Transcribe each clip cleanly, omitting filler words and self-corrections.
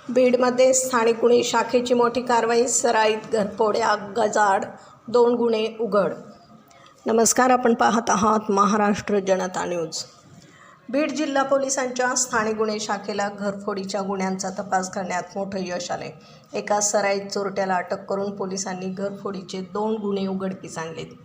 बीडमध्ये स्थानिक गुन्हे शाखेची मोठी कारवाई, सराईत घरफोड्या गजाआड 2 गुन्हे उघड. नमस्कार, आपण पाहत आहात महाराष्ट्र जनता न्यूज. बीड जिल्हा पोलिसांच्या स्थानिक गुन्हे शाखेला घरफोडीच्या गुन्ह्यांचा तपास करण्यात मोठं यश आले. एका सराईत चोरट्याला अटक करून पोलिसांनी घरफोडीचे 2 गुन्हे उघडकीस आणलेत.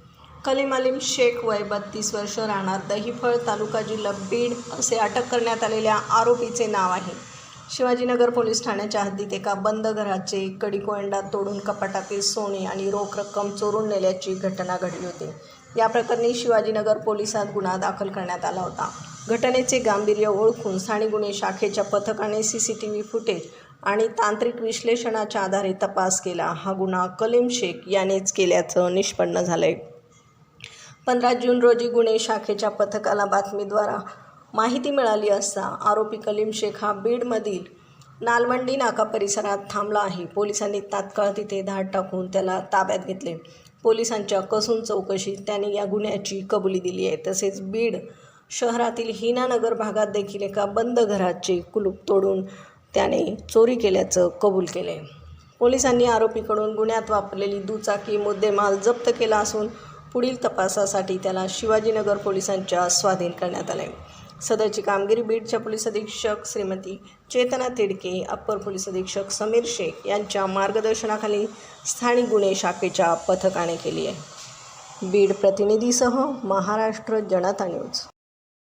कलीम अलीम शेख वय 32 वर्ष, राहणार दहिफळ, तालुका जिल्हा बीड असे अटक करण्यात आलेल्या आरोपीचे नाव आहे. शिवाजीनगर पोलीस ठाण्याच्या हद्दीत एका बंद घराचे कडीकोंडा तोडून कपाटातील सोने आणि रोख रक्कम चोरून नेल्याची घटना घडली होती. या प्रकरणी शिवाजीनगर पोलिसात गुन्हा दाखल करण्यात आला होता. घटनेचे गांभीर्य ओळखून स्थानिक गुन्हे शाखेच्या पथकाने CCTV फुटेज आणि तांत्रिक विश्लेषणाच्या आधारे तपास केला. हा गुन्हा कलीम शेख यानेच केल्याचं निष्पन्न झालंय. 15 जून रोजी गुन्हे शाखेच्या पथकाला बातमीद्वारा माहिती मिळाली असता आरोपी कलीम शेख हा बीडमधील नालवंडी नाका परिसरात थांबला आहे. पोलिसांनी तात्काळ तिथे धाड टाकून त्याला ताब्यात घेतले. पोलिसांच्या कसून चौकशीत त्याने या गुन्ह्याची कबुली दिली आहे. तसेच बीड शहरातील हिनानगर भागात देखील एका बंद घराचे कुलूप तोडून त्याने चोरी केल्याचं कबूल केले. पोलिसांनी आरोपीकडून गुन्ह्यात वापरलेली दुचाकी मुद्देमाल जप्त केला असून पुढील तपासासाठी त्याला शिवाजीनगर पोलिसांच्या स्वाधीन करण्यात आले. सदरची कामगिरी बीडच्या पोलीस अधीक्षक श्रीमती चेतना तिडके, अप्पर पोलीस अधीक्षक समीर शेख यांच्या मार्गदर्शनाखाली स्थानिक गुन्हे शाखेच्या पथकाने केली आहे. बीड प्रतिनिधीसह महाराष्ट्र जनता न्यूज.